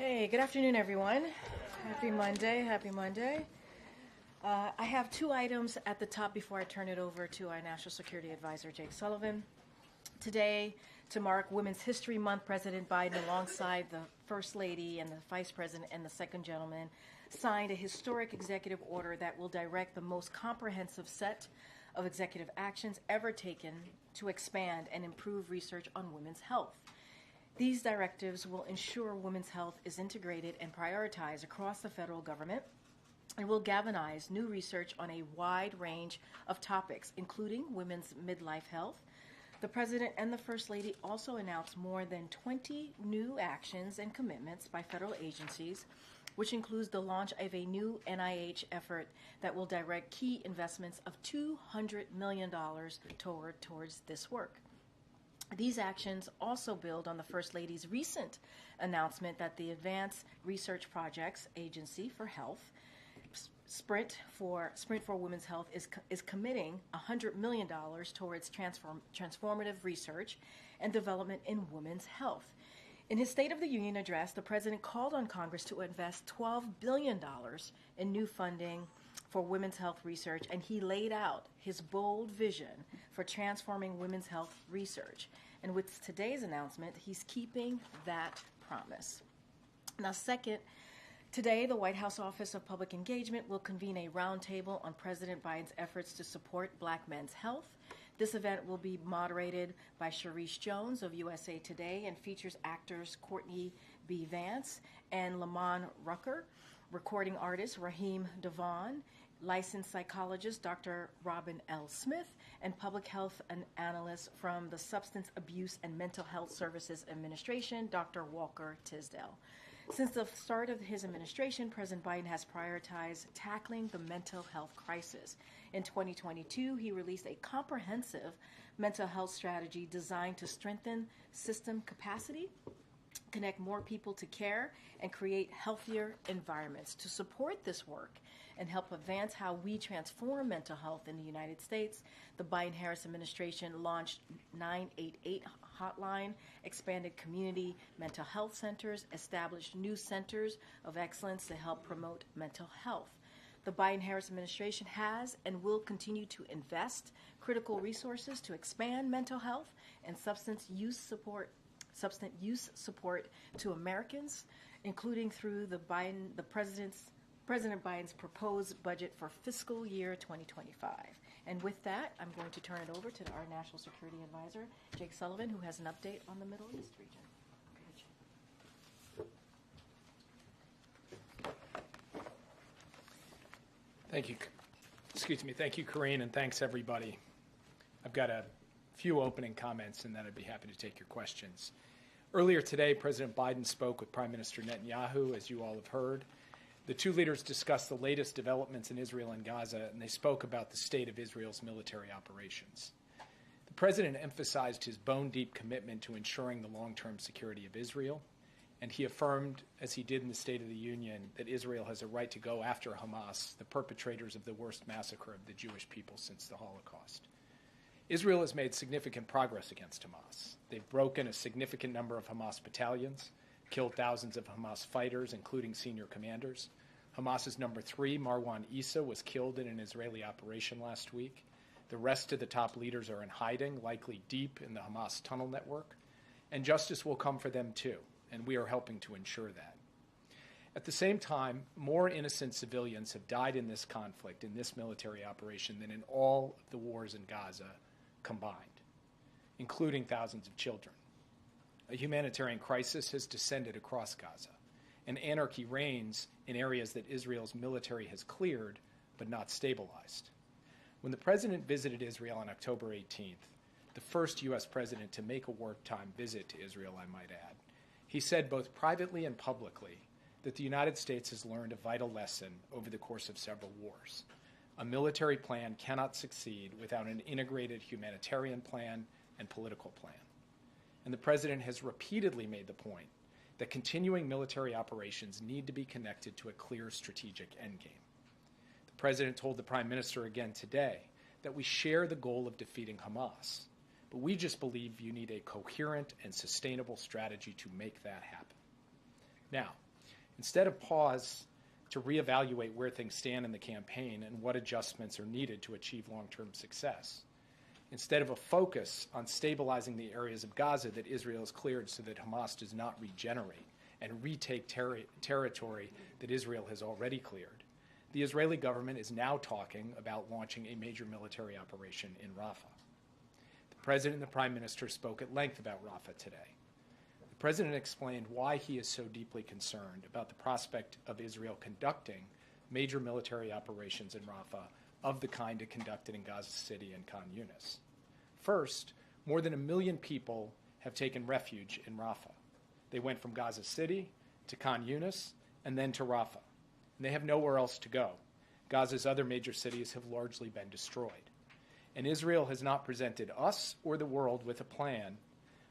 Hey, good afternoon, everyone. Happy Monday, happy Monday. I have two items at the top before I turn it over to our National Security Advisor, Jake Sullivan. Today, to mark Women's History Month, President Biden, alongside the First Lady and the Vice President and the Second Gentleman, signed a historic executive order that will direct the most comprehensive set of executive actions ever taken to expand and improve research on women's health. These directives will ensure women's health is integrated and prioritized across the federal government and will galvanize new research on a wide range of topics, including women's midlife health. The President and the First Lady also announced more than 20 new actions and commitments by federal agencies, which includes the launch of a new NIH effort that will direct key investments of $200 million towards this work. These actions also build on the First Lady's recent announcement that the Advanced Research Projects Agency for Health, Sprint for Women's Health, is committing $100 million towards transformative research and development in women's health. In his State of the Union address, the President called on Congress to invest $12 billion in new funding for women's health research, and he laid out his bold vision for transforming women's health research. And with today's announcement, he's keeping that promise. Now, second, today, the White House Office of Public Engagement will convene a roundtable on President Biden's efforts to support black men's health. This event will be moderated by Sharice Jones of USA Today and features actors Courtney B. Vance and Lamont Rucker, recording artist Raheem Devon, licensed psychologist Dr. Robin L. Smith, and public health analyst from the Substance Abuse and Mental Health Services Administration, Dr. Walker Tisdale. Since the start of his administration, President Biden has prioritized tackling the mental health crisis. In 2022, he released a comprehensive mental health strategy designed to strengthen system capacity, connect more people to care, and create healthier environments. To support this work and help advance how we transform mental health in the United States, the Biden-Harris administration launched 988 hotline, expanded community mental health centers, established new centers of excellence to help promote mental health. The Biden-Harris administration has and will continue to invest critical resources to expand mental health and substance use support to Americans, including through President Biden's proposed budget for fiscal year 2025. And with that, I'm going to turn it over to our National Security Advisor, Jake Sullivan, who has an update on the Middle East region. Thank you. Thank you, Karine, and thanks, everybody. I've got a few opening comments, and then I'd be happy to take your questions. Earlier today, President Biden spoke with Prime Minister Netanyahu, as you all have heard. The two leaders discussed the latest developments in Israel and Gaza, and they spoke about the state of Israel's military operations. The president emphasized his bone-deep commitment to ensuring the long-term security of Israel, and he affirmed, as he did in the State of the Union, that Israel has a right to go after Hamas, the perpetrators of the worst massacre of the Jewish people since the Holocaust. Israel has made significant progress against Hamas. They've broken a significant number of Hamas battalions, killed thousands of Hamas fighters, including senior commanders. Hamas's number 3, Marwan Issa, was killed in an Israeli operation last week. The rest of the top leaders are in hiding, likely deep in the Hamas tunnel network. And justice will come for them too, and we are helping to ensure that. At the same time, more innocent civilians have died in this conflict, in this military operation, than in all of the wars in Gaza combined, including thousands of children. A humanitarian crisis has descended across Gaza, and anarchy reigns in areas that Israel's military has cleared but not stabilized. When the president visited Israel on October 18th, the first U.S. president to make a wartime visit to Israel, I might add, he said both privately and publicly that the United States has learned a vital lesson over the course of several wars. A military plan cannot succeed without an integrated humanitarian plan and political plan. And the president has repeatedly made the point that continuing military operations need to be connected to a clear strategic endgame. The president told the prime minister again today that we share the goal of defeating Hamas, but we just believe you need a coherent and sustainable strategy to make that happen. Now, Instead of pause to reevaluate where things stand in the campaign and what adjustments are needed to achieve long-term success. Instead of a focus on stabilizing the areas of Gaza that Israel has cleared so that Hamas does not regenerate and retake territory that Israel has already cleared, the Israeli government is now talking about launching a major military operation in Rafah. The President and the Prime Minister spoke at length about Rafah today. The President explained why he is so deeply concerned about the prospect of Israel conducting major military operations in Rafah of the kind it conducted in Gaza City and Khan Yunis. First, more than 1 million people have taken refuge in Rafah. They went from Gaza City to Khan Yunis and then to Rafah. And they have nowhere else to go. Gaza's other major cities have largely been destroyed. And Israel has not presented us or the world with a plan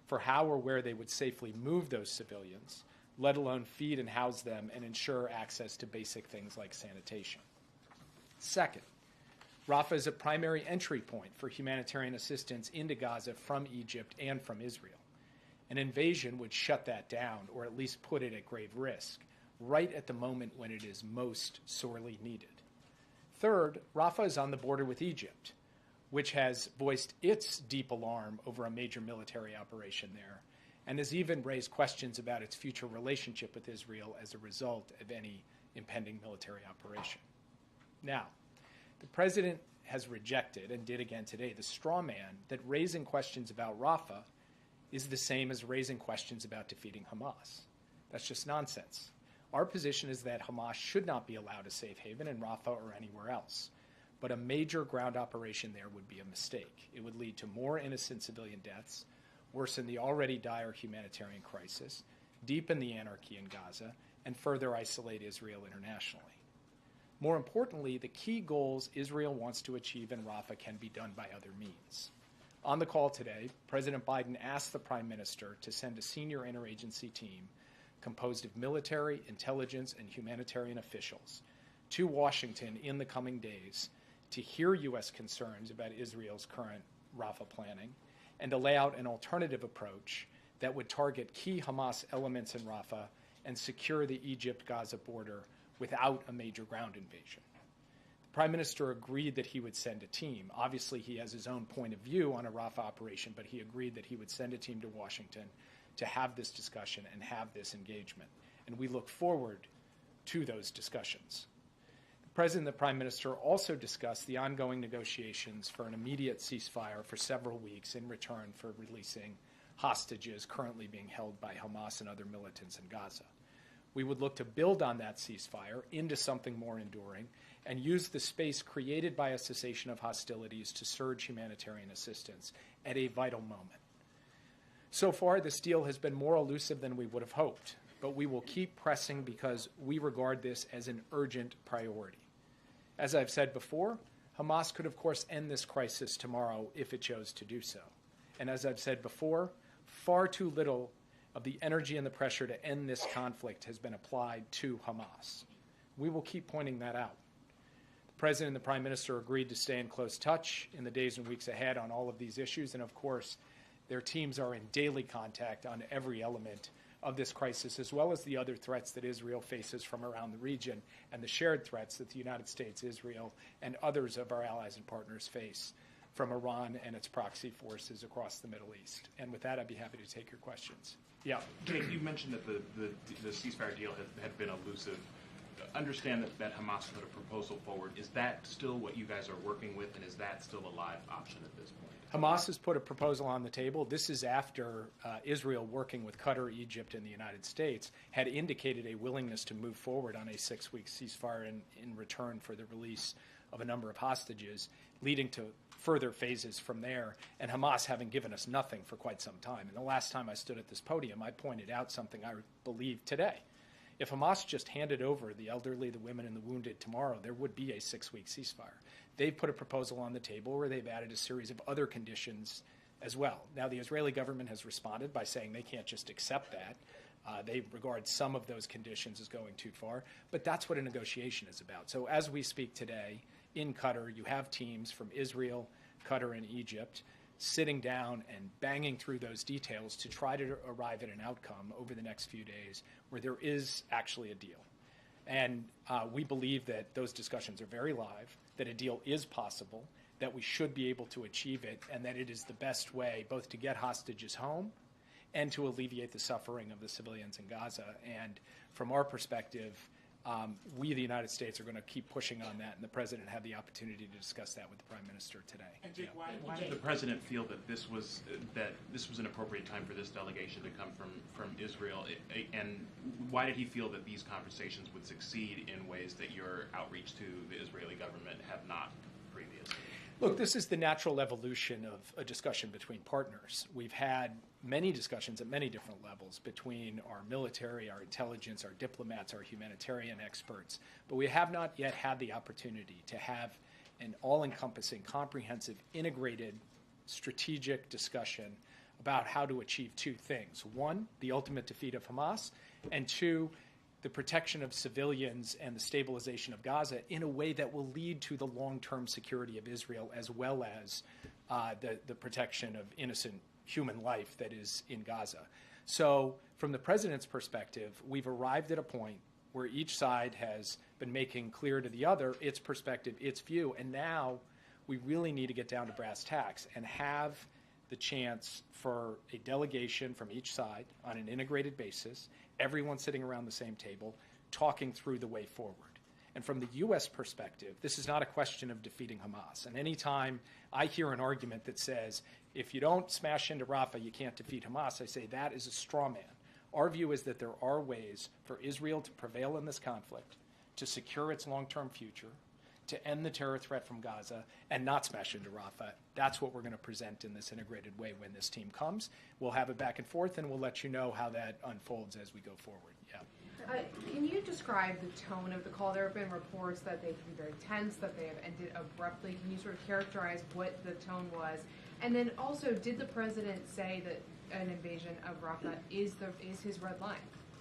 for how or where they would safely move those civilians, let alone feed and house them and ensure access to basic things like sanitation. Second, Rafah is a primary entry point for humanitarian assistance into Gaza from Egypt and from Israel. An invasion would shut that down, or at least put it at grave risk, right at the moment when it is most sorely needed. Third, Rafah is on the border with Egypt, which has voiced its deep alarm over a major military operation there, and has even raised questions about its future relationship with Israel as a result of any impending military operation. Now, the President has rejected, and did again today, the straw man that raising questions about Rafah is the same as raising questions about defeating Hamas. That's just nonsense. Our position is that Hamas should not be allowed a safe haven in Rafah or anywhere else. But a major ground operation there would be a mistake. It would lead to more innocent civilian deaths, worsen the already dire humanitarian crisis, deepen the anarchy in Gaza, and further isolate Israel internationally. More importantly, the key goals Israel wants to achieve in Rafah can be done by other means. On the call today, President Biden asked the Prime Minister to send a senior interagency team composed of military, intelligence, and humanitarian officials to Washington in the coming days to hear U.S. concerns about Israel's current Rafah planning and to lay out an alternative approach that would target key Hamas elements in Rafah and secure the Egypt-Gaza border without a major ground invasion. The Prime Minister agreed that he would send a team. Obviously, he has his own point of view on a Rafah operation, but he agreed that he would send a team to Washington to have this discussion and have this engagement. And we look forward to those discussions. The President and the Prime Minister also discussed the ongoing negotiations for an immediate ceasefire for several weeks in return for releasing hostages currently being held by Hamas and other militants in Gaza. We would look to build on that ceasefire into something more enduring and use the space created by a cessation of hostilities to surge humanitarian assistance at a vital moment. So far, this deal has been more elusive than we would have hoped, but we will keep pressing because we regard this as an urgent priority. As I've said before, Hamas could, of course, end this crisis tomorrow if it chose to do so. And as I've said before, far too little of the energy and the pressure to end this conflict has been applied to Hamas. We will keep pointing that out. The President and the Prime Minister agreed to stay in close touch in the days and weeks ahead on all of these issues, and of course, their teams are in daily contact on every element of this crisis, as well as the other threats that Israel faces from around the region and the shared threats that the United States, Israel, and others of our allies and partners face from Iran and its proxy forces across the Middle East. And with that, I'd be happy to take your questions. Yeah. Jake, you mentioned that the ceasefire deal had been elusive. Understand that Hamas put a proposal forward. Is that still what you guys are working with, and is that still a live option at this point? Hamas has put a proposal on the table. This is after Israel, working with Qatar, Egypt, and the United States, had indicated a willingness to move forward on a 6-week ceasefire in return for the release of a number of hostages, leading to further phases from there, and Hamas having given us nothing for quite some time. And the last time I stood at this podium, I pointed out something I believe today. If Hamas just handed over the elderly, the women, and the wounded tomorrow, there would be a 6-week ceasefire. They've put a proposal on the table where they've added a series of other conditions as well. Now, the Israeli government has responded by saying they can't just accept that. They regard some of those conditions as going too far, but that's what a negotiation is about. So as we speak today in Qatar, you have teams from Israel, Qatar, and Egypt sitting down and banging through those details to try to arrive at an outcome over the next few days where there is actually a deal. And we believe that those discussions are very live, that a deal is possible, that we should be able to achieve it, and that it is the best way both to get hostages home and to alleviate the suffering of the civilians in Gaza. And from our perspective, we, the United States, are going to keep pushing on that, and the President had the opportunity to discuss that with the Prime Minister today. And Jake, why did the President feel that this was an appropriate time for this delegation to come from Israel, and why did he feel that these conversations would succeed in ways that your outreach to the Israeli government have not previously? Look, this is the natural evolution of a discussion between partners. We've had many discussions at many different levels between our military, our intelligence, our diplomats, our humanitarian experts, but we have not yet had the opportunity to have an all-encompassing, comprehensive, integrated, strategic discussion about how to achieve two things. One, the ultimate defeat of Hamas, and two, the protection of civilians and the stabilization of Gaza in a way that will lead to the long-term security of Israel, as well as the protection of innocent human life that is in Gaza. So from the President's perspective, we've arrived at a point where each side has been making clear to the other its perspective, its view, and now we really need to get down to brass tacks and have the chance for a delegation from each side on an integrated basis, everyone sitting around the same table, talking through the way forward. And from the U.S. perspective, this is not a question of defeating Hamas. And any time I hear an argument that says, if you don't smash into Rafah, you can't defeat Hamas, I say that is a straw man. Our view is that there are ways for Israel to prevail in this conflict, to secure its long-term future, to end the terror threat from Gaza, and not smash into Rafah. That's what we're going to present in this integrated way when this team comes. We'll have it back and forth, and we'll let you know how that unfolds as we go forward. Yeah. Can you describe the tone of the call? There have been reports that they can be very tense, that they have ended abruptly. Can you sort of characterize what the tone was? And then also, did the President say that an invasion of Rafah is his red line?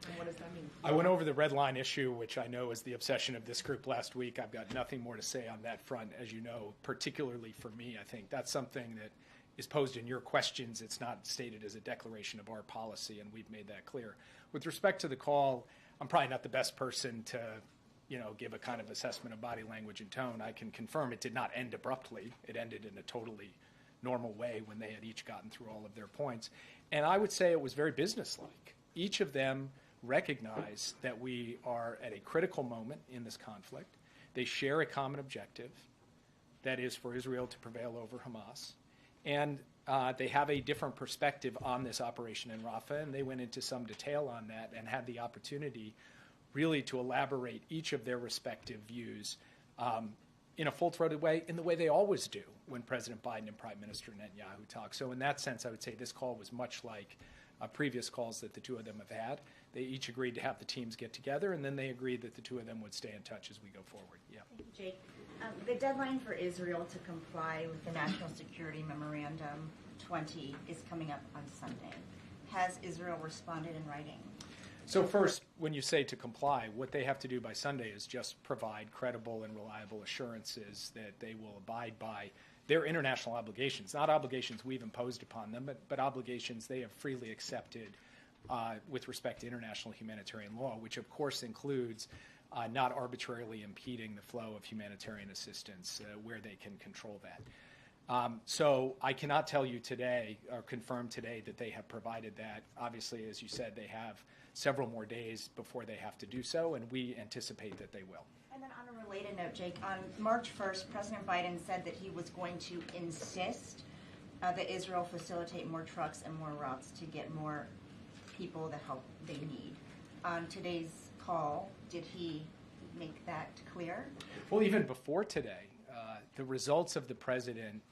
And what does that mean? I went over the red line issue, which I know is the obsession of this group last week. I've got nothing more to say on that front, as you know, particularly for me. I think that's something that is posed in your questions. It's not stated as a declaration of our policy, and we've made that clear. With respect to the call, I'm probably not the best person to, give a kind of assessment of body language and tone. I can confirm it did not end abruptly. It ended in a totally normal way when they had each gotten through all of their points. And I would say it was very businesslike. Each of them recognize that we are at a critical moment in this conflict. They share a common objective, that is for Israel to prevail over Hamas. And they have a different perspective on this operation in Rafah, and they went into some detail on that and had the opportunity really to elaborate each of their respective views in a full-throated way, in the way they always do when President Biden and Prime Minister Netanyahu talk. So in that sense, I would say this call was much like previous calls that the two of them have had. They each agreed to have the teams get together, and then they agreed that the two of them would stay in touch as we go forward. Yeah. Thank you, Jake. The deadline for Israel to comply with the National Security Memorandum 20 is coming up on Sunday. Has Israel responded in writing? So first, when you say to comply, what they have to do by Sunday is just provide credible and reliable assurances that they will abide by their international obligations, not obligations we've imposed upon them, but obligations they have freely accepted with respect to international humanitarian law, which of course includes not arbitrarily impeding the flow of humanitarian assistance where they can control that. So I cannot tell you today or confirm today that they have provided that. Obviously, as you said, they have several more days before they have to do so, and we anticipate that they will. And then on a related note, Jake, on March 1st, President Biden said that he was going to insist that Israel facilitate more trucks and more routes to get more people the help they need. On today's call, did he make that clear? Well, even before today, the results of the President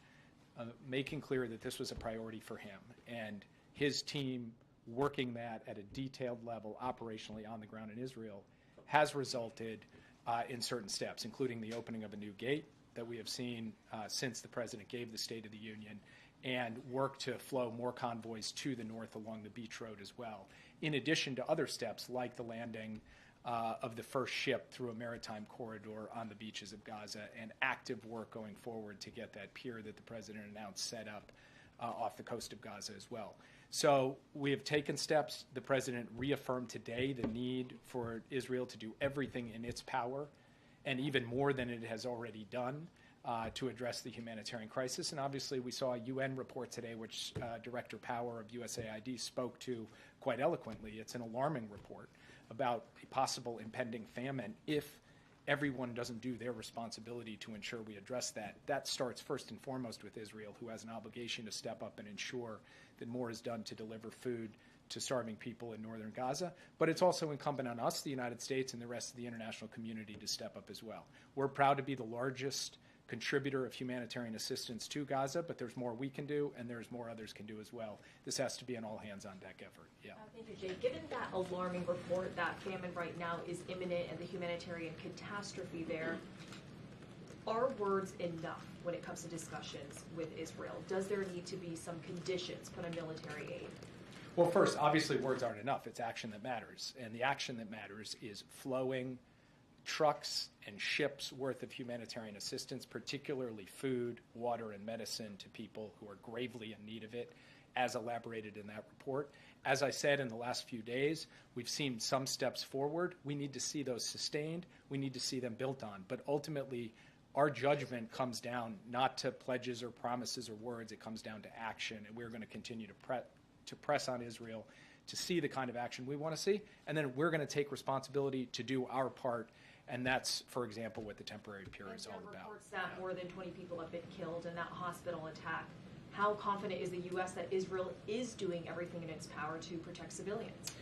making clear that this was a priority for him and his team working that at a detailed level operationally on the ground in Israel has resulted in certain steps, including the opening of a new gate that we have seen since the President gave the State of the Union, and work to flow more convoys to the north along the beach road as well, in addition to other steps like the landing of the first ship through a maritime corridor on the beaches of Gaza, and active work going forward to get that pier that the President announced set up off the coast of Gaza as well. So we have taken steps. The president reaffirmed today the need for Israel to do everything in its power, and even more than it has already done, to address the humanitarian crisis. And obviously we saw a UN report today, which Director Power of USAID spoke to quite eloquently. It's an alarming report about a possible impending famine if everyone doesn't do their responsibility to ensure we address that. That starts first and foremost with Israel, who has an obligation to step up and ensure that more is done to deliver food to starving people in northern Gaza. But it's also incumbent on us, the United States, and the rest of the international community to step up as well. We're proud to be the largest contributor of humanitarian assistance to Gaza, but there's more we can do, and there's more others can do as well. This has to be an all-hands-on-deck effort. Yeah. Thank you, Jay. Given that alarming report that famine right now is imminent and the humanitarian catastrophe there, are words enough when it comes to discussions with Israel? Does there need to be some conditions put on military aid? Well, first, obviously words aren't enough. It's action that matters. And the action that matters is flowing trucks and ships worth of humanitarian assistance, particularly food, water, and medicine to people who are gravely in need of it, as elaborated in that report. As I said, in the last few days, we've seen some steps forward. We need to see those sustained. We need to see them built on. But ultimately, our judgment comes down not to pledges or promises or words. It comes down to action, and we're going to continue to press on Israel to see the kind of action we want to see, and then we're going to take responsibility to do our part, and that's, for example, what the temporary pier is all about. Reports that more than 20 people have been killed in that hospital attack. How confident is the U.S. that Israel is doing everything in its power to protect civilians?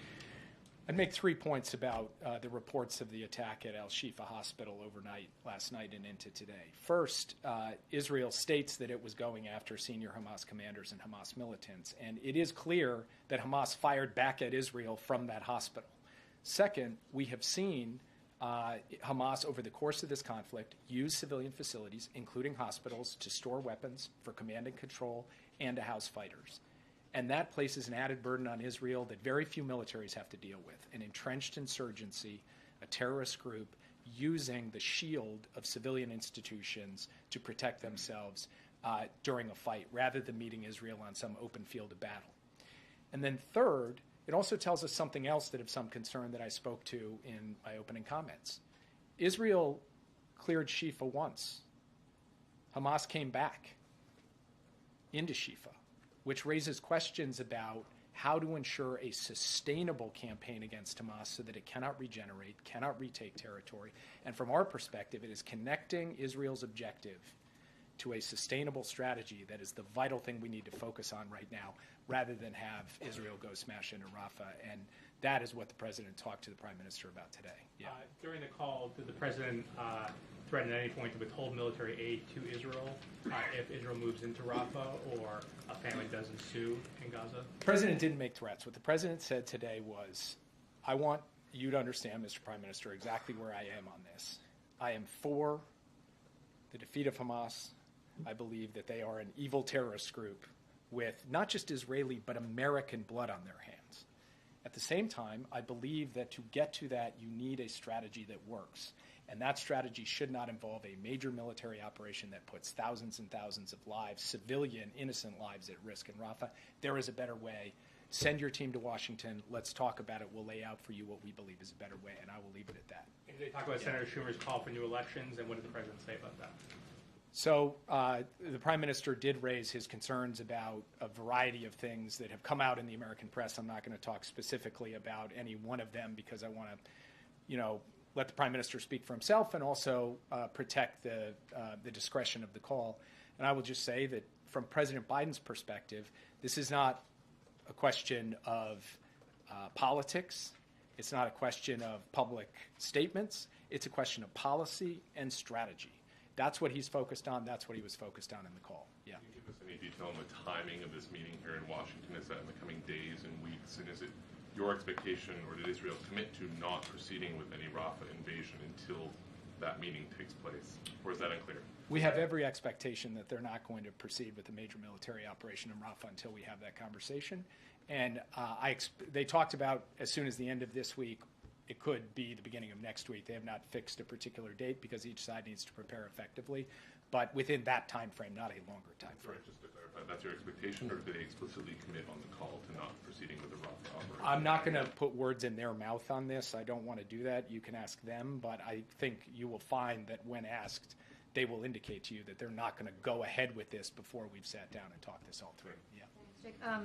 I'd make 3 points about the reports of the attack at Al-Shifa Hospital overnight, last night and into today. First, Israel states that it was going after senior Hamas commanders and Hamas militants, and it is clear that Hamas fired back at Israel from that hospital. Second, we have seen Hamas, over the course of this conflict, use civilian facilities, including hospitals, to store weapons for command and control and to house fighters. And that places an added burden on Israel that very few militaries have to deal with, an entrenched insurgency, a terrorist group using the shield of civilian institutions to protect themselves during a fight, rather than meeting Israel on some open field of battle. And then third, it also tells us something else that of some concern that I spoke to in my opening comments. Israel cleared Shifa once. Hamas came back into Shifa, which raises questions about how to ensure a sustainable campaign against Hamas so that it cannot regenerate, cannot retake territory. And from our perspective, it is connecting Israel's objective to a sustainable strategy that is the vital thing we need to focus on right now, rather than have Israel go smash into Rafah. And that is what the president talked to the prime minister about today. Yeah. During the call, did the president threaten at any point to withhold military aid to Israel if Israel moves into Rafah or a famine does ensue in Gaza? The president didn't make threats. What the president said today was, I want you to understand, Mr. Prime Minister, exactly where I am on this. I am for the defeat of Hamas. I believe that they are an evil terrorist group with not just Israeli but American blood on their hands. At the same time, I believe that to get to that, you need a strategy that works. And that strategy should not involve a major military operation that puts thousands and thousands of lives, civilian, innocent lives, at risk in Rafah. There is a better way. Send your team to Washington. Let's talk about it. We'll lay out for you what we believe is a better way, and I will leave it at that. And did they talk about Senator Schumer's call for new elections, and what did the president say about that? So the prime minister did raise his concerns about a variety of things that have come out in the American press. I'm not going to talk specifically about any one of them because I want to, let the prime minister speak for himself and also protect the discretion of the call. And I will just say that from President Biden's perspective, this is not a question of politics. It's not a question of public statements. It's a question of policy and strategy. That's what he's focused on. That's what he was focused on in the call. Yeah. Can you give us any detail on the timing of this meeting here in Washington? Is that in the coming days and weeks? And is it your expectation, or did Israel commit to not proceeding with any Rafah invasion until that meeting takes place? Or is that unclear? We have every expectation that they're not going to proceed with a major military operation in Rafah until we have that conversation. And they talked about as soon as the end of this week. It could be the beginning of next week. They have not fixed a particular date because each side needs to prepare effectively, but within that time frame, not a longer time frame. Sorry, just to clarify. clarify, that's your expectation, or did they explicitly commit on the call to not proceeding with the Rafah operation? I'm not going to put words in their mouth on this. I don't want to do that. You can ask them, but I think you will find that when asked, they will indicate to you that they're not going to go ahead with this before we've sat down and talked this all through. Yeah.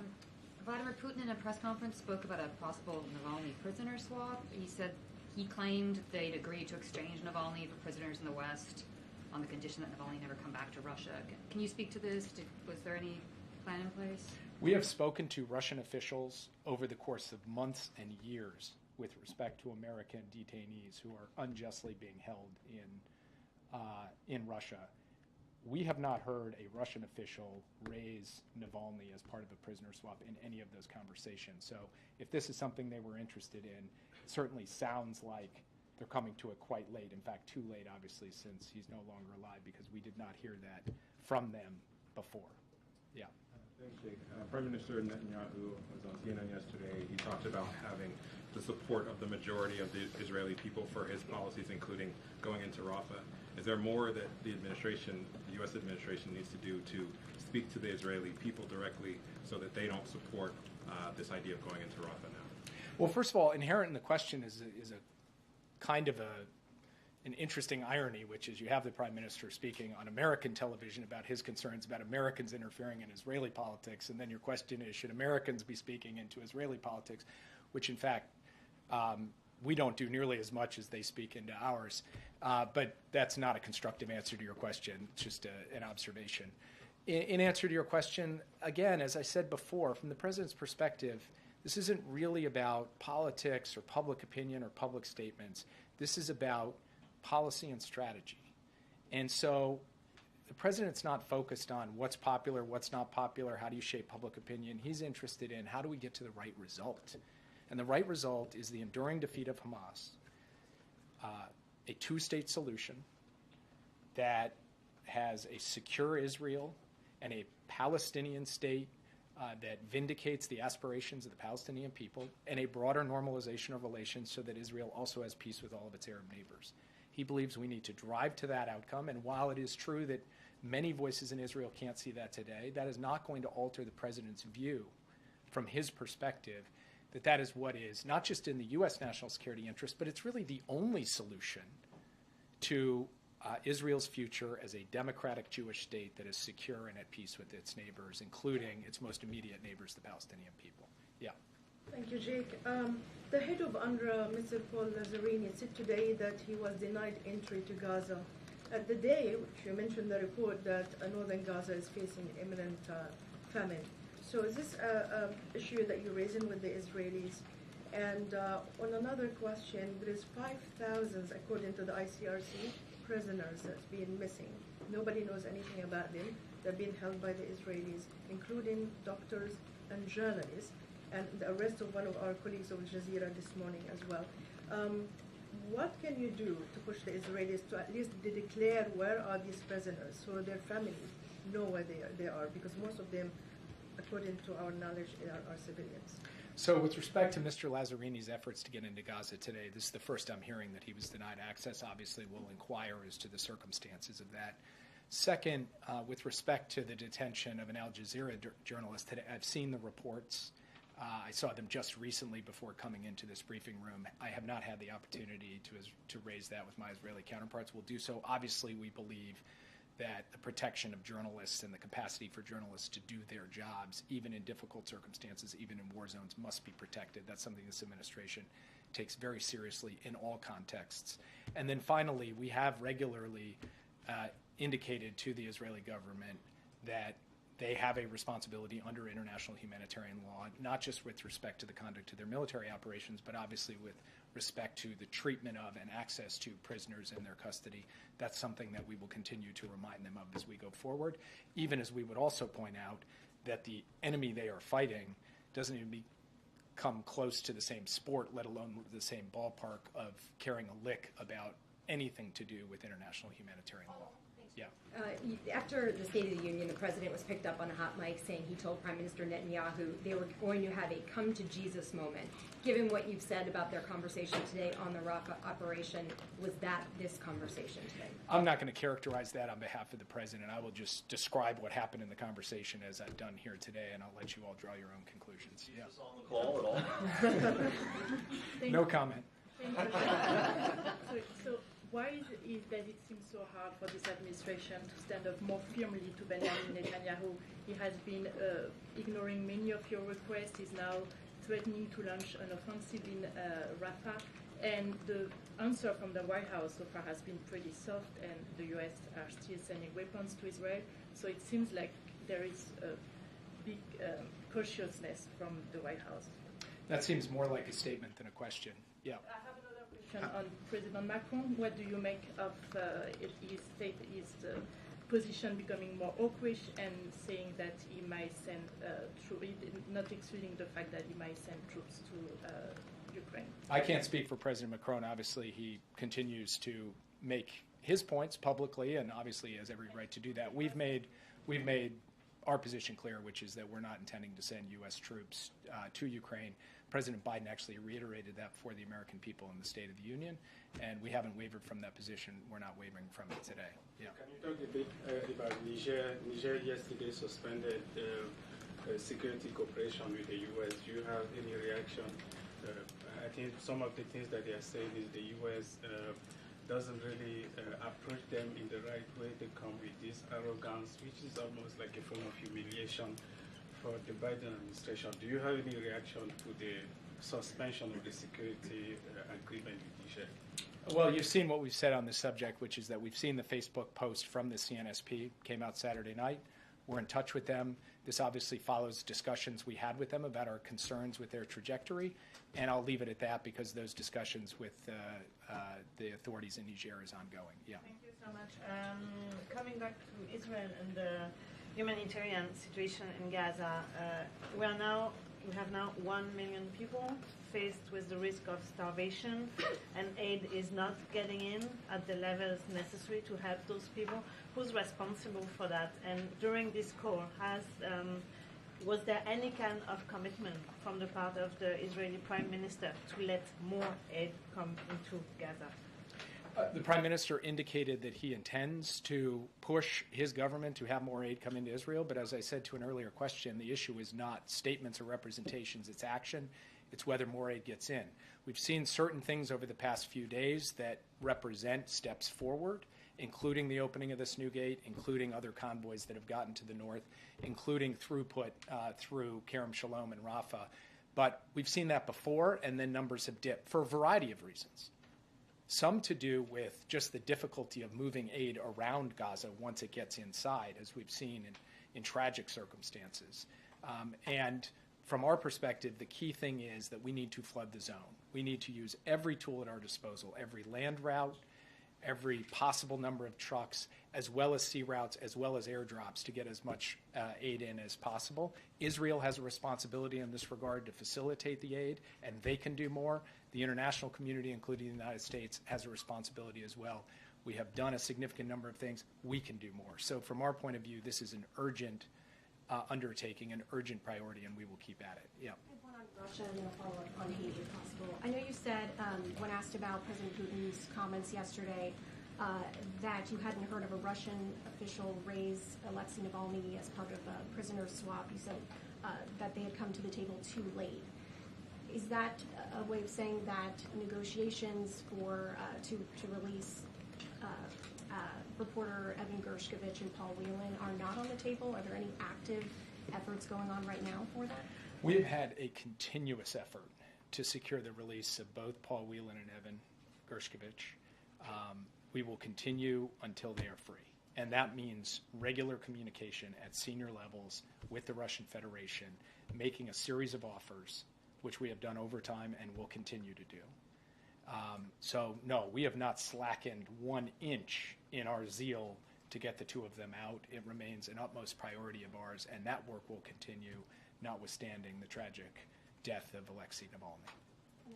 Vladimir Putin in a press conference spoke about a possible Navalny prisoner swap. He said he claimed they'd agreed to exchange Navalny for prisoners in the West on the condition that Navalny never come back to Russia. Can you speak to this? Was there any plan in place? We have spoken to Russian officials over the course of months and years with respect to American detainees who are unjustly being held in Russia. We have not heard a Russian official raise Navalny as part of a prisoner swap in any of those conversations. So if this is something they were interested in, it certainly sounds like they're coming to it quite late. In fact, too late, obviously, since he's no longer alive, because we did not hear that from them before. Yeah. Thanks, Jake. Prime Minister Netanyahu was on CNN yesterday. He talked about having the support of the majority of the Israeli people for his policies, including going into Rafah. Is there more that the administration, the U.S. administration, needs to do to speak to the Israeli people directly so that they don't support this idea of going into Rafah now? Well, first of all, inherent in the question is a kind of an interesting irony, which is you have the Prime Minister speaking on American television about his concerns about Americans interfering in Israeli politics, and then your question is, should Americans be speaking into Israeli politics, which in fact we don't do nearly as much as they speak into ours. But that's not a constructive answer to your question. It's just an observation. In answer to your question, again, as I said before, from the President's perspective, this isn't really about politics or public opinion or public statements. This is about policy and strategy. And so the President's not focused on what's popular, what's not popular, how do you shape public opinion. He's interested in how do we get to the right result. And the right result is the enduring defeat of Hamas, a two-state solution that has a secure Israel and a Palestinian state that vindicates the aspirations of the Palestinian people, and a broader normalization of relations so that Israel also has peace with all of its Arab neighbors. He believes we need to drive to that outcome, and while it is true that many voices in Israel can't see that today, that is not going to alter the President's view from his perspective that that is what is not just in the U.S. national security interest, but it's really the only solution to Israel's future as a democratic Jewish state that is secure and at peace with its neighbors, including its most immediate neighbors, the Palestinian people. Yeah. Thank you, Jake. The head of UNRWA, Mr. Paul Lazzarini, said today that he was denied entry to Gaza. At the day, which you mentioned the report that northern Gaza is facing imminent famine. So is this an issue that you're raising with the Israelis? And on another question, there is 5,000, according to the ICRC, prisoners that's been missing. Nobody knows anything about them. They're being held by the Israelis, including doctors and journalists, and the arrest of one of our colleagues of Al Jazeera this morning as well. What can you do to push the Israelis to at least declare where are these prisoners so their families know where they are? Because most of them, according to our knowledge, are civilians. So with respect to Mr. Lazzarini's efforts to get into Gaza today, this is the first I'm hearing that he was denied access. Obviously, we'll inquire as to the circumstances of that. Second, with respect to the detention of an Al Jazeera journalist today, I've seen the reports. I saw them just recently before coming into this briefing room. I have not had the opportunity to raise that with my Israeli counterparts. We'll do so. Obviously, we believe that the protection of journalists and the capacity for journalists to do their jobs, even in difficult circumstances, even in war zones, must be protected. That's something this administration takes very seriously in all contexts. And then finally, we have regularly indicated to the Israeli government that they have a responsibility under international humanitarian law, not just with respect to the conduct of their military operations, but obviously with respect to the treatment of and access to prisoners in their custody. That's something that we will continue to remind them of as we go forward, even as we would also point out that the enemy they are fighting doesn't even come close to the same sport, let alone the same ballpark of caring a lick about anything to do with international humanitarian law. Yeah. After the State of the Union, the president was picked up on a hot mic saying he told Prime Minister Netanyahu they were going to have a come to Jesus moment. Given what you've said about their conversation today on the Rafah operation, was that this conversation today? I'm not going to characterize that on behalf of the president. I will just describe what happened in the conversation as I've done here today, and I'll let you all draw your own conclusions. Yeah. Jesus on the call at all? No comment. So why is it that it seems so hard for this administration to stand up more firmly to Benjamin Netanyahu? He has been ignoring many of your requests. He's now threatening to launch an offensive in Rafah. And the answer from the White House so far has been pretty soft, and the U.S. are still sending weapons to Israel. So it seems like there is a big cautiousness from the White House. That seems more like a statement than a question. Yeah. I have another question on President Macron. What do you make of his position becoming more hawkish and saying that he might send troops, not excluding the fact that he might send troops to Ukraine? I can't speak for President Macron. Obviously, he continues to make his points publicly, and obviously he has every right to do that. We've made our position clear, which is that we're not intending to send U.S. troops to Ukraine. President Biden actually reiterated that before the American people in the State of the Union, and we haven't wavered from that position. We're not wavering from it today. Yeah. Can you talk a bit about Niger? Niger yesterday suspended security cooperation with the U.S. Do you have any reaction? I think some of the things that they are saying is the U.S. Doesn't really approach them in the right way. They come with this arrogance, which is almost like a form of humiliation for the Biden administration. Do you have any reaction to the suspension of the security agreement with Niger? Well, you've seen what we've said on this subject, which is that we've seen the Facebook post from the CNSP, came out Saturday night. We're in touch with them. This obviously follows discussions we had with them about our concerns with their trajectory, and I'll leave it at that because those discussions with the authorities in Niger is ongoing. Yeah. Thank you so much. Coming back to Israel and the humanitarian situation in Gaza, we have now 1 million people faced with the risk of starvation, and aid is not getting in at the levels necessary to help those people. Who's responsible for that? And during this call, was there any kind of commitment from the part of the Israeli Prime Minister to let more aid come into Gaza? The Prime Minister indicated that he intends to push his government to have more aid come into Israel, but as I said to an earlier question, the issue is not statements or representations, it's action. It's whether more aid gets in. We've seen certain things over the past few days that represent steps forward, including the opening of this new gate, including other convoys that have gotten to the north, including throughput through Kerem Shalom and Rafah. But we've seen that before, and then numbers have dipped for a variety of reasons. Some to do with just the difficulty of moving aid around Gaza once it gets inside, as we've seen in tragic circumstances. And from our perspective, the key thing is that we need to flood the zone. We need to use every tool at our disposal, every land route, every possible number of trucks, as well as sea routes, as well as airdrops to get as much aid in as possible. Israel has a responsibility in this regard to facilitate the aid, and they can do more. The international community, including the United States, has a responsibility as well. We have done a significant number of things. We can do more. So from our point of view, this is an urgent undertaking, an urgent priority, and we will keep at it. Yeah. I have one on Russia and then a follow-up on Haiti, if possible. I know you said, when asked about President Putin's comments yesterday, that you hadn't heard of a Russian official raise Alexei Navalny as part of a prisoner swap. You said that they had come to the table too late. Is that a way of saying that negotiations for to release reporter Evan Gershkovich and Paul Whelan are not on the table? Are there any active efforts going on right now for that? We have had a continuous effort to secure the release of both Paul Whelan and Evan Gershkovich. We will continue until they are free. And that means regular communication at senior levels with the Russian Federation, making a series of offers, which we have done over time and will continue to do. So, no, we have not slackened 1 inch in our zeal to get the two of them out. It remains an utmost priority of ours, and that work will continue, notwithstanding the tragic death of Alexei Navalny.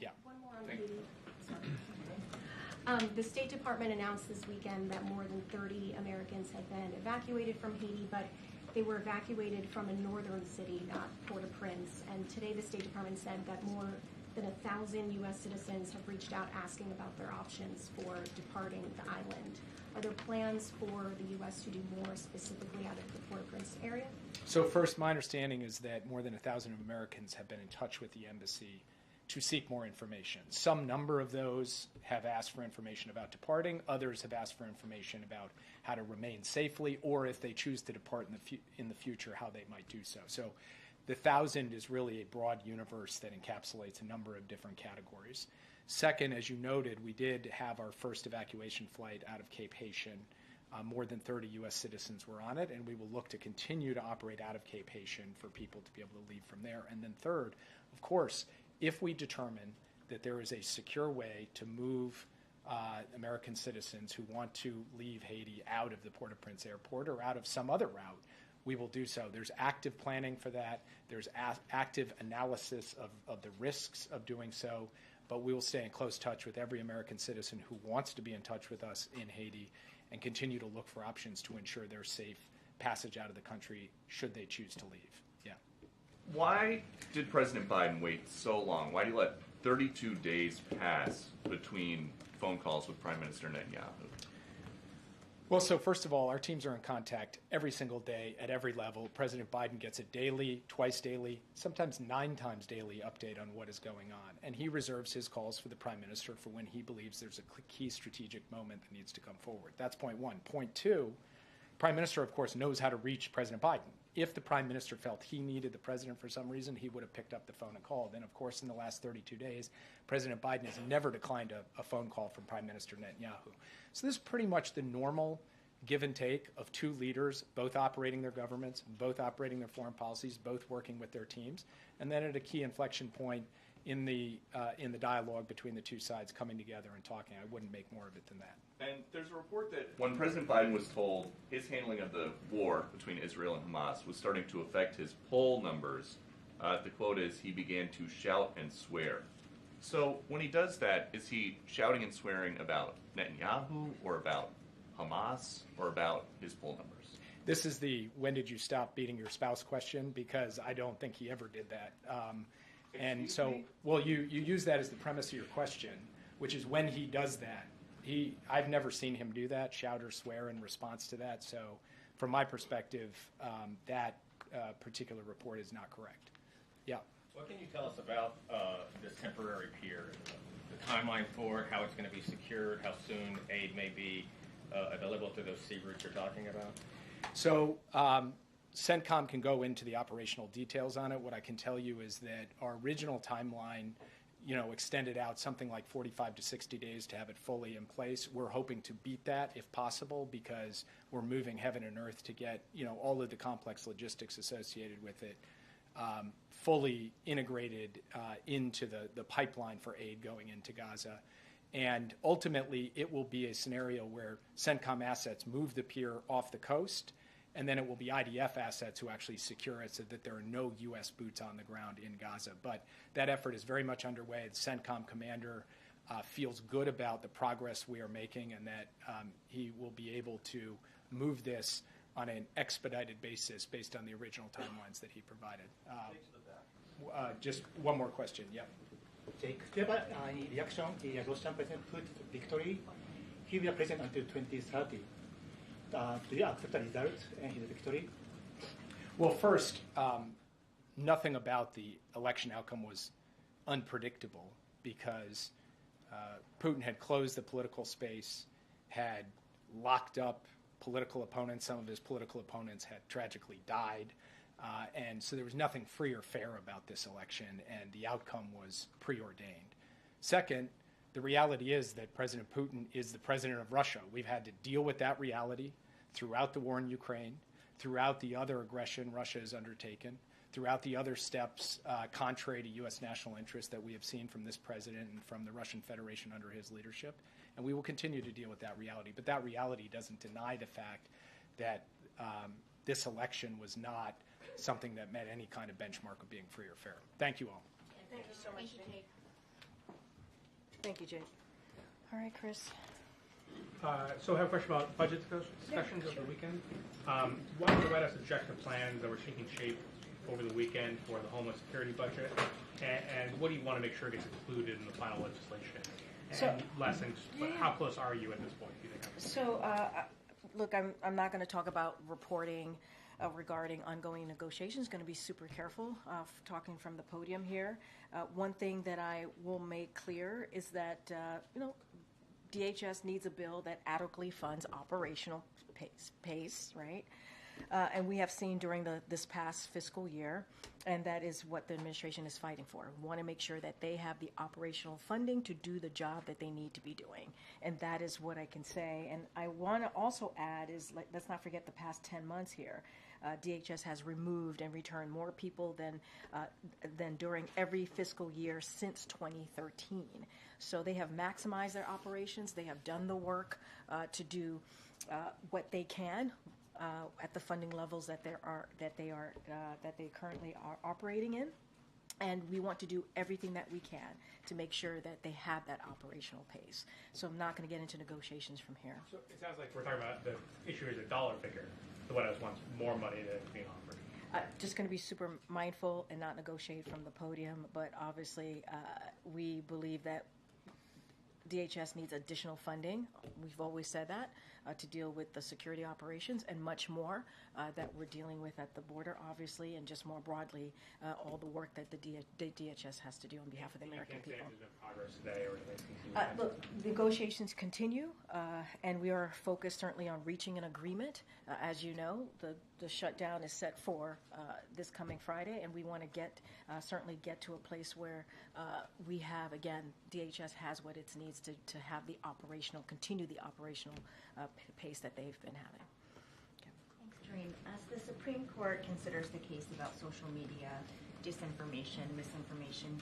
Yeah. One more on Haiti. Sorry. The State Department announced this weekend that more than 30 Americans had been evacuated from Haiti, but they were evacuated from a northern city, not Port-au-Prince. And today the State Department said that more than 1,000 U.S. citizens have reached out asking about their options for departing the island. Are there plans for the U.S. to do more specifically out of the Port-au-Prince area? So first, my understanding is that more than 1,000 Americans have been in touch with the embassy to seek more information. Some number of those have asked for information about departing. Others have asked for information about how to remain safely, or if they choose to depart in the future, how they might do so. So the 1,000 is really a broad universe that encapsulates a number of different categories. Second, as you noted, we did have our first evacuation flight out of Cape Haitian. More than 30 U.S. citizens were on it, and we will look to continue to operate out of Cape Haitian for people to be able to leave from there. And then third, of course, if we determine that there is a secure way to move American citizens who want to leave Haiti out of the Port-au-Prince airport or out of some other route, we will do so. There's active planning for that. There's active analysis of the risks of doing so, but we will stay in close touch with every American citizen who wants to be in touch with us in Haiti and continue to look for options to ensure their safe passage out of the country should they choose to leave. Yeah. Why did President Biden wait so long? Why did he let 32 days pass between phone calls with Prime Minister Netanyahu? Well, so first of all, our teams are in contact every single day at every level. President Biden gets a daily, twice daily, sometimes 9 times daily update on what is going on. And he reserves his calls for the Prime Minister for when he believes there's a key strategic moment that needs to come forward. That's point one. Point two, Prime Minister, of course, knows how to reach President Biden. If the Prime Minister felt he needed the President for some reason, he would have picked up the phone and called. And, of course, in the last 32 days, President Biden has never declined a phone call from Prime Minister Netanyahu. So this is pretty much the normal give and take of two leaders, both operating their governments, both operating their foreign policies, both working with their teams. And then at a key inflection point in the dialogue between the two sides coming together and talking. I wouldn't make more of it than that. And there's a report that when President Biden was told his handling of the war between Israel and Hamas was starting to affect his poll numbers, the quote is, he began to shout and swear. So when he does that, is he shouting and swearing about Netanyahu or about Hamas or about his poll numbers? This is the when did you stop beating your spouse question, because I don't think he ever did that. And so, well, you use that as the premise of your question, which is when he does that. I've never seen him do that, shout or swear in response to that. So from my perspective, that particular report is not correct. Yeah. What can you tell us about this temporary pier, the timeline for it, how it's going to be secured, how soon aid may be available to those sea routes you're talking about? So CENTCOM can go into the operational details on it. What I can tell you is that our original timeline, extended out something like 45 to 60 days to have it fully in place. We're hoping to beat that if possible, because we're moving heaven and earth to get, all of the complex logistics associated with it fully integrated into the pipeline for aid going into Gaza. And ultimately, it will be a scenario where CENTCOM assets move the pier off the coast, and then it will be IDF assets who actually secure it so that there are no U.S. boots on the ground in Gaza. But that effort is very much underway. The CENTCOM commander feels good about the progress we are making, and that he will be able to move this on an expedited basis based on the original timelines that he provided. Just one more question. Yeah. Jake, do you have any reaction to the Russian President Putin's victory? He will be president until 2030. Do you accept the result and his victory? Well, first, nothing about the election outcome was unpredictable, because Putin had closed the political space, had locked up political opponents. Some of his political opponents had tragically died. And so there was nothing free or fair about this election, and the outcome was preordained. Second, the reality is that President Putin is the president of Russia. We've had to deal with that reality throughout the war in Ukraine, throughout the other aggression Russia has undertaken, throughout the other steps contrary to U.S. national interest that we have seen from this president and from the Russian Federation under his leadership. And we will continue to deal with that reality. But that reality doesn't deny the fact that this election was not something that met any kind of benchmark of being free or fair. Thank you all. Thank you so much, Jake. Thank you, Jake. All right, Chris. So I have a question about budget discussions over the weekend. Why did the White House object to plans that were taking shape over the weekend for the Homeland Security budget? And what do you want to make sure gets included in the final legislation? And last thing, how close are you at this point, do you think? So, look, I'm not going to talk about reporting regarding ongoing negotiations. Going to be super careful talking from the podium here. One thing that I will make clear is that, DHS needs a bill that adequately funds operational pace, right? And we have seen during this past fiscal year, and that is what the administration is fighting for. We want to make sure that they have the operational funding to do the job that they need to be doing. And that is what I can say. And I want to also add is, let's not forget the past 10 months here. DHS has removed and returned more people than during every fiscal year since 2013. So they have maximized their operations. They have done the work to do what they can at the funding levels that they currently are operating in, and we want to do everything that we can to make sure that they have that operational pace. So I'm not going to get into negotiations from here. So it sounds like we're talking about the issue is a dollar figure. The White House wants more money than is being offered. Just going to be super mindful and not negotiate from the podium, but obviously we believe that DHS needs additional funding. We've always said that to deal with the security operations and much more that we're dealing with at the border, obviously, and just more broadly, all the work that the DHS has to do on behalf of the American people. There's no progress today or anything. Look, negotiations continue, and we are focused certainly on reaching an agreement. As you know, the shutdown is set for this coming Friday, and we want to certainly get to a place where we have, again, DHS has what it needs to have continue the operational pace that they've been having. Okay. Thanks, Karine. As the Supreme Court considers the case about social media, disinformation, misinformation,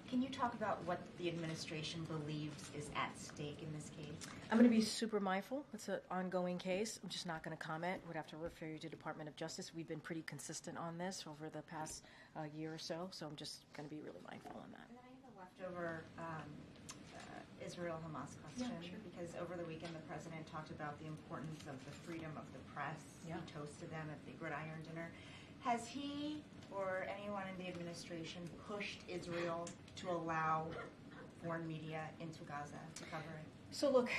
can you talk about what the administration believes is at stake in this case? I'm going to be super mindful. It's an ongoing case. I'm just not going to comment. Would have to refer you to Department of Justice. We've been pretty consistent on this over the past year or so I'm just going to be really mindful on that. And then I have a leftover Israel-Hamas question, because over the weekend the president talked about the importance of the freedom of the press. He toasted them at the Gridiron dinner. Has he or anyone in the administration pushed Israel to allow foreign media into Gaza to cover it? So look,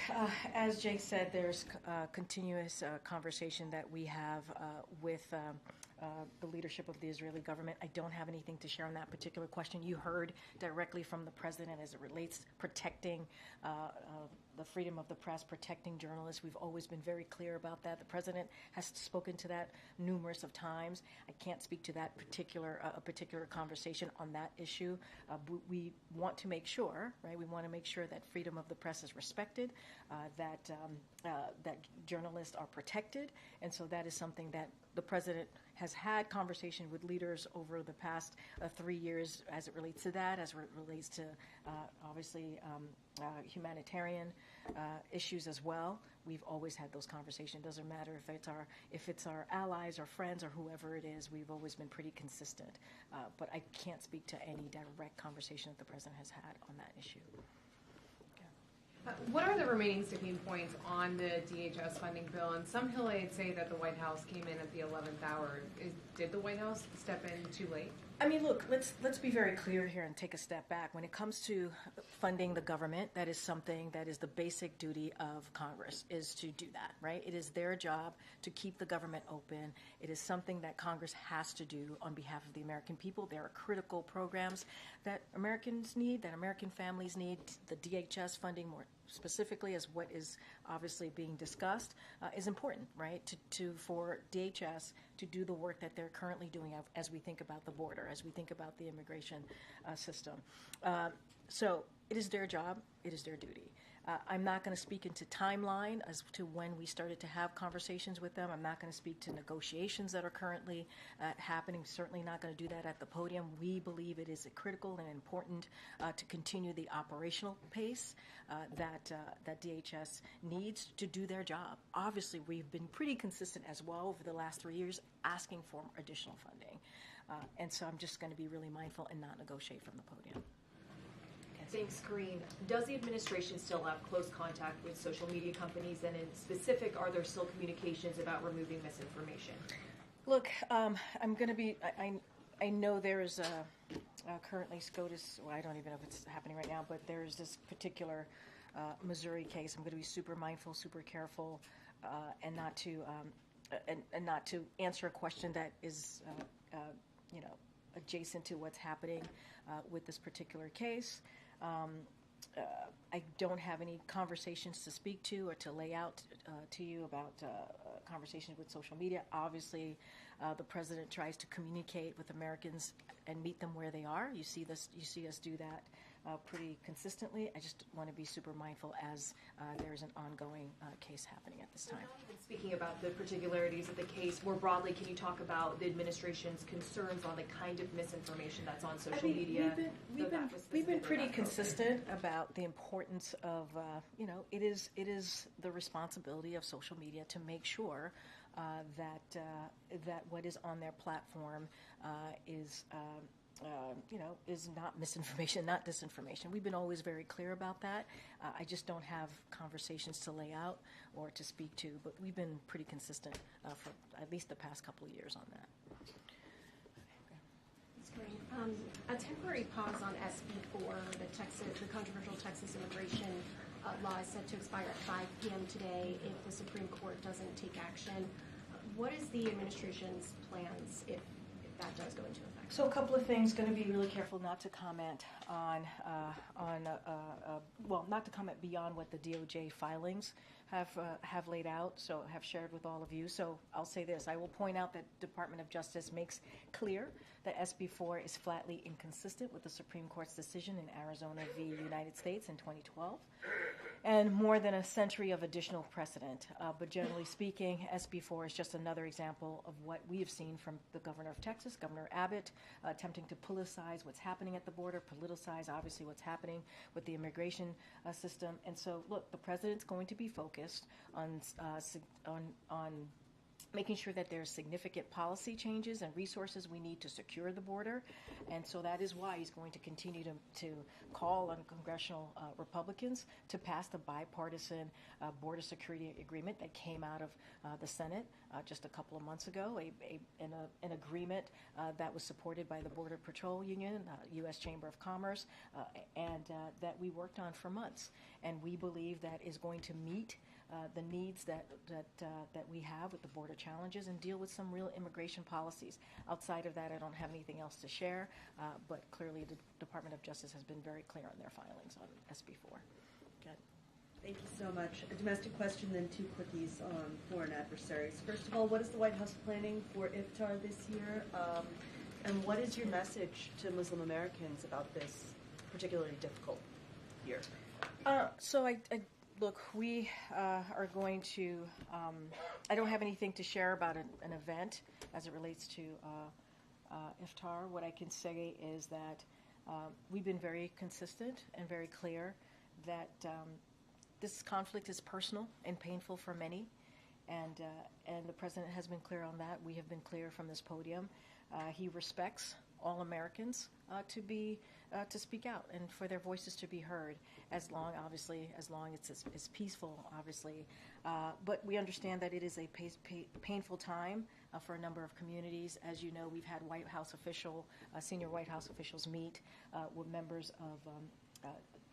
as Jake said, there's continuous conversation that we have with the leadership of the Israeli government. I don't have anything to share on that particular question. You heard directly from the president as it relates protecting the freedom of the press, protecting journalists. We've always been very clear about that. The president has spoken to that numerous of times. I can't speak to that particular conversation on that issue. We want to make sure, right? We want to make sure that freedom of the press is respected, that journalists are protected, and so that is something that the president has had conversation with leaders over the past 3 years as it relates to that, as it relates to obviously humanitarian issues as well. We've always had those conversations. It doesn't matter if it's our allies or friends or whoever it is. We've always been pretty consistent. But I can't speak to any direct conversation that the president has had on that issue. What are the remaining sticking points on the DHS funding bill? And some Hillaids say that the White House came in at the 11th hour. Did the White House step in too late? I mean, look, let's be very clear here and take a step back. When it comes to funding the government, that is something that is the basic duty of Congress, is to do that, right? It is their job to keep the government open. It is something that Congress has to do on behalf of the American people. There are critical programs that Americans need, that American families need. The DHS funding, more specifically, as what is obviously being discussed, is important, right? For DHS to do the work that they're currently doing as we think about the border, as we think about the immigration system. So it is their job. It is their duty. I'm not going to speak into timeline as to when we started to have conversations with them. I'm not going to speak to negotiations that are currently happening. Certainly not going to do that at the podium. We believe it is critical and important to continue the operational pace that DHS needs to do their job. Obviously, we've been pretty consistent as well over the last 3 years asking for additional funding. And so I'm just going to be really mindful and not negotiate from the podium. Okay. Thanks, Karine. Does the administration still have close contact with social media companies, and in specific, are there still communications about removing misinformation? Look, I'm going to be, I know there is currently SCOTUS, well, I don't even know if it's happening right now, but there is this particular Missouri case. I'm going to be super mindful, super careful, and not to answer a question that is, adjacent to what's happening with this particular case. I don't have any conversations to speak to or to lay out to you about conversations with social media. Obviously, the president tries to communicate with Americans and meet them where they are. You see us do that pretty consistently. I just want to be super mindful as there's an ongoing case happening at this time. Speaking about the particularities of the case, more broadly, can you talk about the administration's concerns on the kind of misinformation that's on social media? We've been pretty consistent about the importance of, it is the responsibility of social media to make sure that what is on their platform is not misinformation, not disinformation. We've been always very clear about that. I just don't have conversations to lay out or to speak to, but we've been pretty consistent for at least the past couple of years on that. That's great. A temporary pause on SB 4, the controversial Texas immigration law is set to expire at 5 p.m. today if the Supreme Court doesn't take action. What is the administration's plans if that does go into effect? So a couple of things. Going to be really careful not to comment not to comment beyond what the DOJ filings have laid out. So have shared with all of you. So I'll say this: I will point out that Department of Justice makes clear that SB 4 is flatly inconsistent with the Supreme Court's decision in Arizona v. United States in 2012, and more than a century of additional precedent. But generally speaking, SB 4 is just another example of what we have seen from the governor of Texas, Governor Abbott, attempting to politicize what's happening at the border, politicize obviously what's happening with the immigration system. And so, look, the president's going to be focused on making sure that there's significant policy changes and resources we need to secure the border. And so that is why he's going to continue to call on congressional Republicans to pass the bipartisan border security agreement that came out of the Senate just a couple of months ago, an agreement that was supported by the Border Patrol Union, U.S. Chamber of Commerce, and that we worked on for months. And we believe that is going to meet the needs that we have with the border challenges and deal with some real immigration policies. Outside of that, I don't have anything else to share, but clearly the Department of Justice has been very clear on their filings on SB 4. Good. Thank you so much. A domestic question, then 2 quickies on foreign adversaries. First of all, what is the White House planning for Iftar this year? And what is your message to Muslim Americans about this particularly difficult year? Look, we are going to, I don't have anything to share about an event as it relates to Iftar. What I can say is that we've been very consistent and very clear that this conflict is personal and painful for many, and the president has been clear on that. We have been clear from this podium. He respects all Americans to speak out and for their voices to be heard, as long it's peaceful, obviously. But we understand that it is a painful time for a number of communities. As you know, we've had senior White House officials meet with members of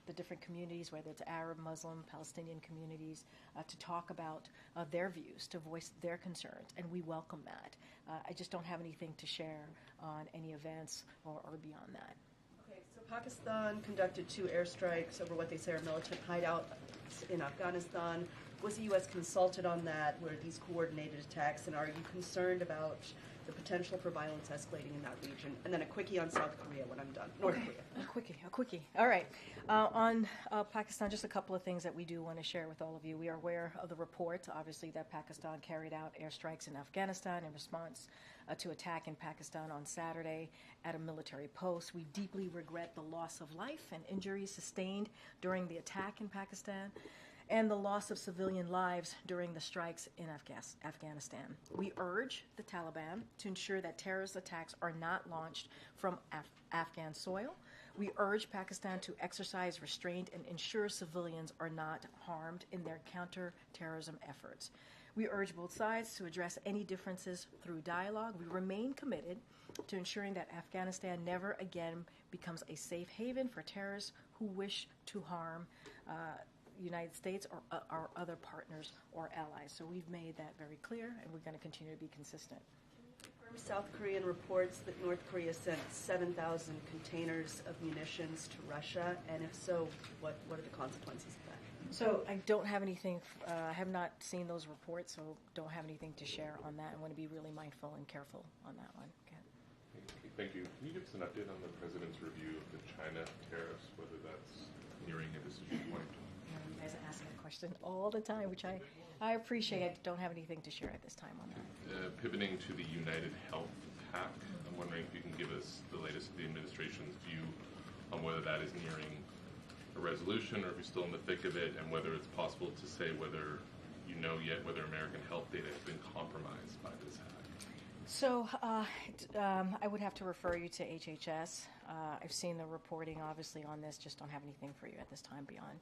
the different communities, whether it's Arab, Muslim, Palestinian communities, to talk about their views, to voice their concerns, and we welcome that. I just don't have anything to share on any events or beyond that. Okay, so Pakistan conducted 2 airstrikes over what they say are militant hideouts in Afghanistan. Was the U.S. consulted on that? Were these coordinated attacks? And are you concerned about the potential for violence escalating in that region? And then a quickie on South Korea when I'm done. North Korea. A quickie. All right. On Pakistan, just a couple of things that we do want to share with all of you. We are aware of the report, obviously, that Pakistan carried out airstrikes in Afghanistan in response to attack in Pakistan on Saturday at a military post. We deeply regret the loss of life and injuries sustained during the attack in Pakistan and the loss of civilian lives during the strikes in Afghanistan. We urge the Taliban to ensure that terrorist attacks are not launched from Afghan soil. We urge Pakistan to exercise restraint and ensure civilians are not harmed in their counter-terrorism efforts. We urge both sides to address any differences through dialogue. We remain committed to ensuring that Afghanistan never again becomes a safe haven for terrorists who wish to harm the United States or our other partners or allies. So we've made that very clear, and we're going to continue to be consistent. South Korean reports that North Korea sent 7,000 containers of munitions to Russia, and if so, what are the consequences of that? So I don't have anything, I have not seen those reports, so don't have anything to share on that. I want to be really mindful and careful on that one. Okay. Thank you. Can you give us an update on the President's review of the China tariffs, whether that's nearing a decision point? You guys ask that question all the time, which I appreciate. I don't have anything to share at this time on that. Pivoting to the United Health PAC, I'm wondering if you can give us the latest of the administration's view on whether that is nearing a resolution or if you're still in the thick of it, and whether it's possible to say whether you know yet whether American health data has been compromised by this hack. So I would have to refer you to HHS. I've seen the reporting, obviously, on this. Just don't have anything for you at this time beyond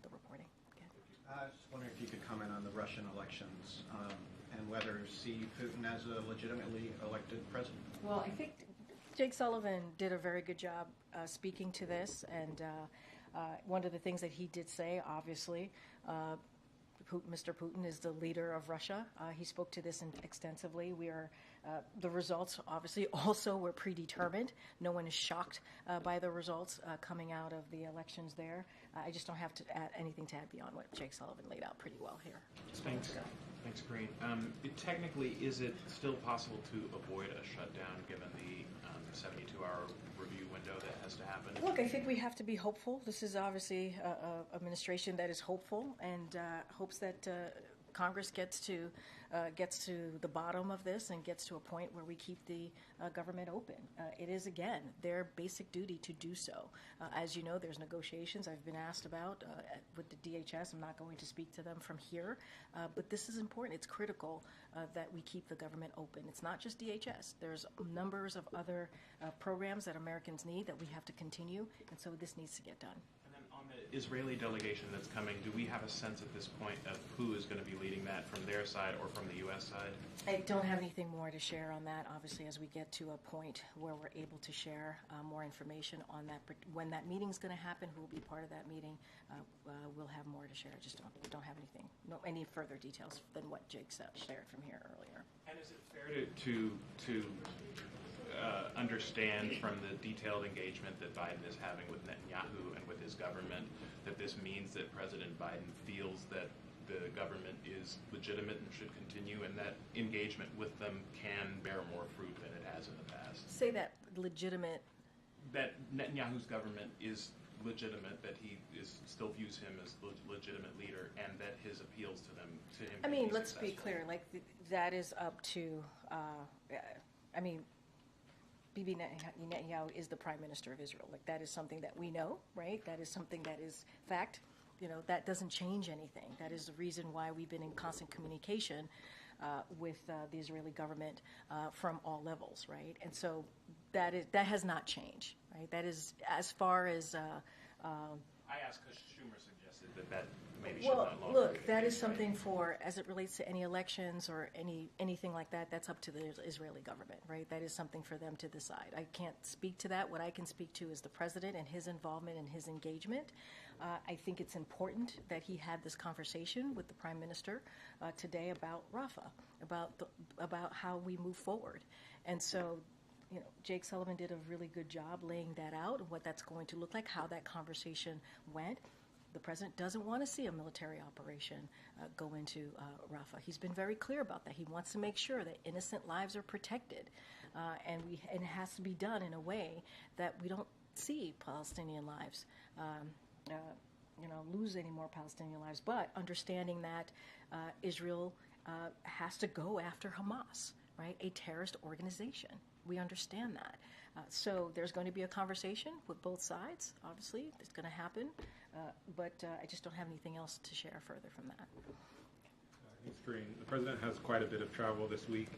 the reporting. Okay. I was just wondering if you could comment on the Russian elections and whether you see Putin as a legitimately elected president. Well, I think Jake Sullivan did a very good job speaking to this, and one of the things that he did say, obviously, Mr. Putin is the leader of Russia. He spoke to this extensively. We are the results, obviously, also were predetermined. No one is shocked by the results coming out of the elections there. I just don't have to add anything to add beyond what Jake Sullivan laid out pretty well here. Thanks, Karine. Technically, is it still possible to avoid a shutdown given the 72-hour review window that has to happen? Look, I think we have to be hopeful. This is obviously an administration that is hopeful and hopes that Congress gets to the bottom of this and gets to a point where we keep the government open. It is, again, their basic duty to do so. As you know, there's negotiations I've been asked about with the DHS. I'm not going to speak to them from here, but this is important. It's critical that we keep the government open. It's not just DHS. There's numbers of other programs that Americans need that we have to continue, and so this needs to get done. On the Israeli delegation that's coming, do we have a sense at this point of who is going to be leading that from their side or from the U.S. side? I don't have anything more to share on that. Obviously, as we get to a point where we're able to share more information on that, when that meeting's going to happen, who will be part of that meeting, we'll have more to share. I just don't have anything, any further details than what Jake shared from here earlier. And is it fair to understand from the detailed engagement that Biden is having with Netanyahu and with his government that this means that President Biden feels that the government is legitimate and should continue, and that engagement with them can bear more fruit than it has in the past? Say that legitimate. That Netanyahu's government is legitimate, that he still views him as legitimate leader, and that his appeals to him. I mean, let's be clear. Like that is up to. Bibi Netanyahu is the Prime Minister of Israel. Like that is something that we know, right? That is something that is fact. That doesn't change anything. That is the reason why we've been in constant communication with the Israeli government from all levels, right? And so that has not changed, right? That is as far as. I asked because Schumer suggested that maybe should not longer. Look, that is something for, as it relates to any elections or anything like that, that's up to the Israeli government, right? That is something for them to decide. I can't speak to that. What I can speak to is the president and his involvement and his engagement. I think it's important that he had this conversation with the prime minister today about Rafah, about how we move forward. And so Jake Sullivan did a really good job laying that out, what that's going to look like, how that conversation went. The president doesn't want to see a military operation go into Rafah. He's been very clear about that. He wants to make sure that innocent lives are protected, and it has to be done in a way that we don't see Palestinian lives, lose any more Palestinian lives. But understanding that Israel has to go after Hamas, right? A terrorist organization. We understand that. So there's going to be a conversation with both sides, obviously. It's going to happen. But I just don't have anything else to share further from that. Thanks, Karine. The president has quite a bit of travel this week.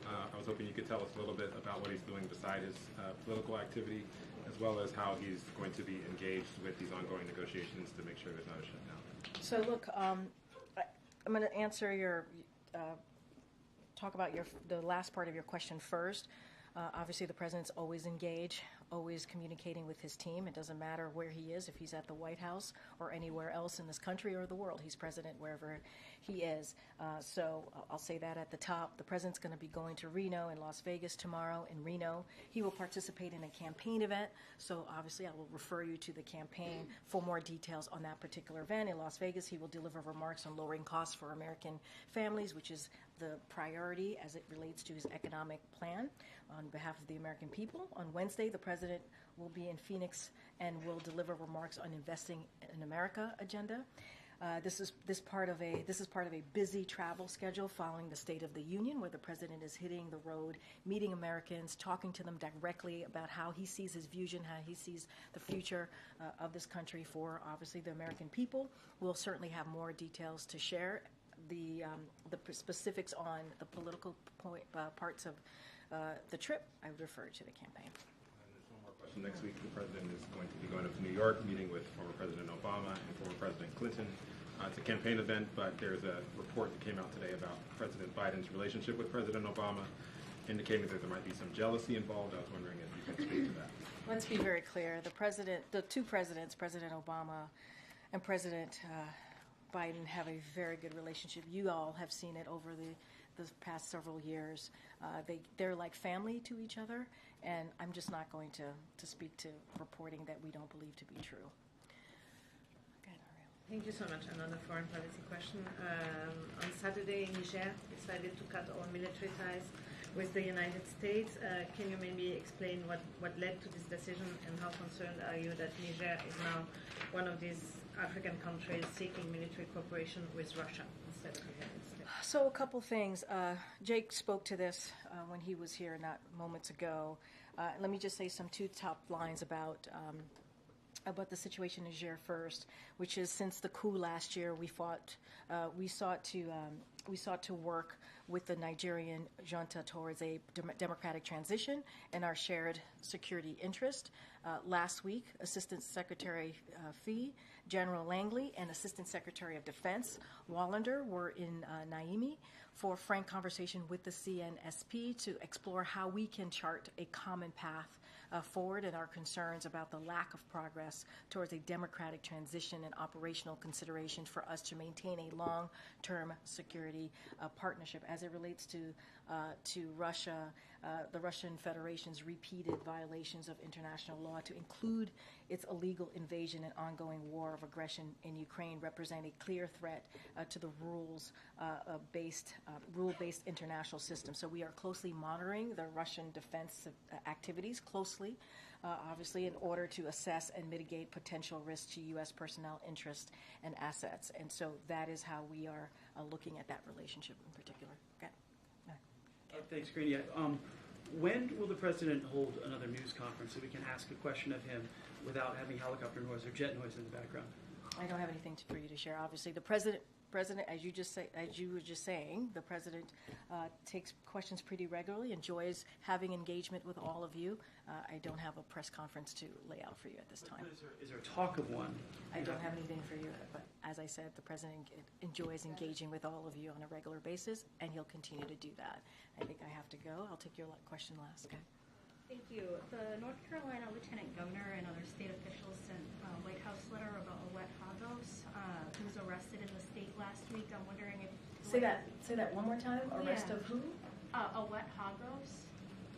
I was hoping you could tell us a little bit about what he's doing beside his political activity. as well as how he's going to be engaged with these ongoing negotiations to make sure there's not a shutdown. So look, I'm going to answer your, talk about the last part of your question first. Obviously, the president's always engaged, always communicating with his team. It doesn't matter where he is, if he's at the White House or anywhere else in this country or the world. He's president wherever he is. So I'll say that at the top. The president's going to be going to Reno and Las Vegas tomorrow. In Reno, he will participate in a campaign event. So obviously, I will refer you to the campaign for more details on that particular event. In Las Vegas, he will deliver remarks on lowering costs for American families, which is the priority as it relates to his economic plan on behalf of the American people. On Wednesday, the president will be in Phoenix and will deliver remarks on investing in America agenda. This is part of a busy travel schedule following the State of the Union, where the president is hitting the road, meeting Americans, talking to them directly about how he sees his vision, how he sees the future of this country for obviously the American people. We'll certainly have more details to share. The specifics on the political parts of the trip, I would refer to the campaign. And there's one more question. Next week, the president is going to be going up to New York, meeting with former President Obama and former President Clinton. It's a campaign event, but there's a report that came out today about President Biden's relationship with President Obama, indicating that there might be some jealousy involved. I was wondering if you could speak to that. Let's be very clear. The two presidents, President Obama and President Biden, have a very good relationship. You all have seen it over the past several years. They're like family to each other, and I'm just not going to speak to reporting that we don't believe to be true. Thank you so much. Another foreign policy question. On Saturday, Niger decided to cut all military ties with the United States. Can you maybe explain what led to this decision, and how concerned are you that Niger is now one of these African countries seeking military cooperation with Russia instead of the United States? So a couple things. Jake spoke to this when he was here not moments ago. Let me just say some two top lines about the situation in Niger first, which is since the coup last year, we sought to work with the Nigerian junta towards a democratic transition and our shared security interest. Last week, Assistant Secretary Fee, General Langley, and Assistant Secretary of Defense Wallander were in Niamey for frank conversation with the CNSP to explore how we can chart a common path forward and our concerns about the lack of progress towards a democratic transition and operational considerations for us to maintain a long-term security partnership as it relates to Russia, the Russian Federation's repeated violations of international law, to include its illegal invasion and ongoing war of aggression in Ukraine, represent a clear threat to the rule-based international system. So we are closely monitoring the Russian defense activities closely, obviously, in order to assess and mitigate potential risks to U.S. personnel interests and assets. And so that is how we are looking at that relationship in particular. Okay. Thanks, Karine. When will the president hold another news conference so we can ask a question of him without having helicopter noise or jet noise in the background? I don't have anything for you to share. Obviously, the president, as you were just saying, the president takes questions pretty regularly, enjoys having engagement with all of you. I don't have a press conference to lay out for you at this time. Is there talk of one? I don't have anything for you, but as I said, the president enjoys engaging with all of you on a regular basis, and he'll continue to do that. I think I have to go. I'll take your question last. Okay. Thank you. The North Carolina Lieutenant Governor and other state officials sent a White House letter about Owet Hagos, who was arrested in the state last week. I'm wondering if... Say that one more time. Arrest of who? Owet Hagos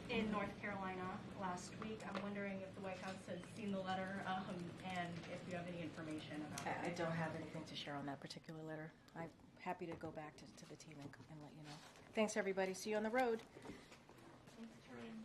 in North Carolina last week. I'm wondering if the White House has seen the letter and if you have any information about it. I don't have anything to share on that particular letter. I'm happy to go back to the team and let you know. Thanks, everybody. See you on the road. Thanks, Karine.